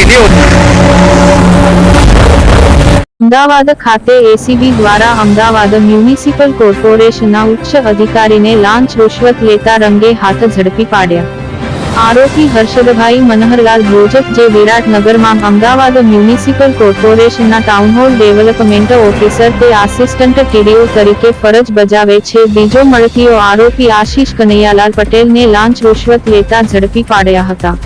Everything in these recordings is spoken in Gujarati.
नहीं होती। અમદાવાદ ખાતે એસીબી દ્વારા અમદાવાદ મ્યુનિસિપલ કોર્પોરેશનના ઉચ્ચ અધિકારીને લાંચ રૂશ્વત લેતા રંગે હાથ ઝડપી પાડ્યા। આરોપી હર્ષદભાઈ મનહરલાલ ભોજક જે વિરાટનગરમાં અમદાવાદ મ્યુનિસિપલ કોર્પોરેશનના ટાઉનહોલ ડેવલપમેન્ટ ઓફિસર તે આસિસ્ટન્ટ ટીડીઓ તરીકે ફરજ બજાવે છે। બીજો મળતીયો આરોપી આશીષ કનૈયાલાલ પટેલને લાંચ રૂશ્વત લેતા ઝડપી પાડ્યા હતા।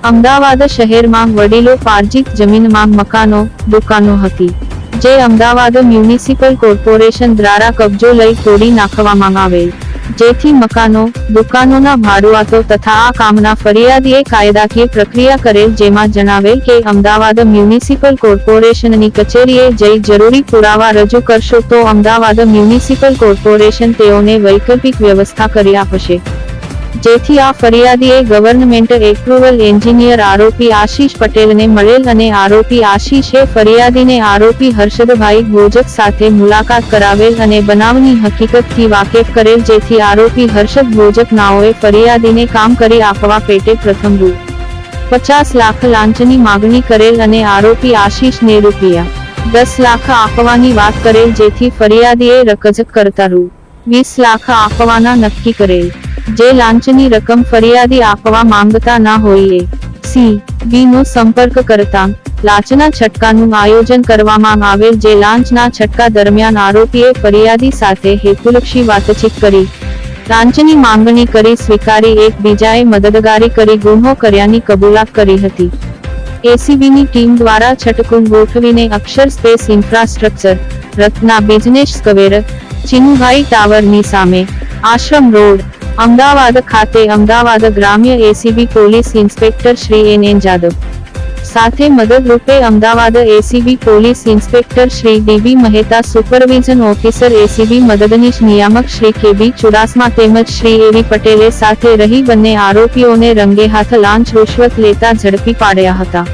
અમદાવાદ શહેરમાં વડીલો પાર્જિત જમીનમાં મકાનો, દુકાનો હતી, જે અમદાવાદ મ્યુનિસિપલ કોર્પોરેશન દ્વારા કબજો લઈ તોડી નાખવામાં આવેલ, જેથી મકાનો, દુકાનોના ભાડુઆતો તથા આ કામના ફરિયાદીએ કાયદાકીય પ્રક્રિયા કરેલ, જેમાં જણાવેલ કે અમદાવાદ મ્યુનિસિપલ કોર્પોરેશનની કચેરીએ જઈ જરૂરી પુરાવા રજૂ કરશો તો અમદાવાદ મ્યુનિસિપલ કોર્પોરેશન તેઓને વૈકલ્પિક વ્યવસ્થા કરી આપશે, જેથી આ ફરિયાદીએ ગવર્નમેન્ટ એપ્રુવલ એન્જિનિયર આરોપી આશીષ પટેલને મળેલ અને આરોપી આશીષે ફરિયાદીને આરોપી હર્ષદભાઈ ભોજક સાથે મુલાકાત કરાવેલ અને બનાવની હકીકતથી વાકેફ કરેલ, જેથી આરોપી હર્ષદ ભોજક નાઓએ ફરિયાદીને કામ કરી આપવા પેટે પ્રથમ ₹50 લાખ લાંચની માગણી કરેલ અને આરોપી આશીષને ₹10 લાખ આપવાની વાત કરેલ, જેથી ફરિયાદીએ રકઝક કરતા ₹20 લાખ આપવાના નક્કી કરેલ, જે લાંચની રકમ ફરિયાદી આપવા માંગતા ના હોય એસીબી નો સંપર્ક કરતા લાંચના છટકાનું આયોજન કરવામાં આવેલ, જે લાંચના છટકા દરમિયાન આરોપીએ ફરિયાદી સાથે હેતુલક્ષી વાતચીત કરી લાંચની માંગણી કરી સ્વીકારી એકબીજાએ મદદગારી કરી ગુનો કર્યાની કબૂલાત કરી હતી। એસીબીની ટીમ દ્વારા છટકું ગોઠવીને Akshar space infrastructure, Ratna business square, Chinubhai ટાવરની સામે, આશ્રમ રોડ, અમદાવાદ ખાતે અમદાવાદ ગ્રામ્ય ACB police inspector Shri N Jadav સાથે મદદ રૂપે Ahmedabad ACB police inspector Shri DB Mehta, supervision officer ACB મદદનીશ નિયામક શ્રી કેબી ચુડાસમા તેમજ શ્રી એવી પટેલે સાથે રહી બંને આરોપીઓને રંગે હાથ લાંચ રૂશ્વત લેતા ઝડપી પાડ્યા હતા।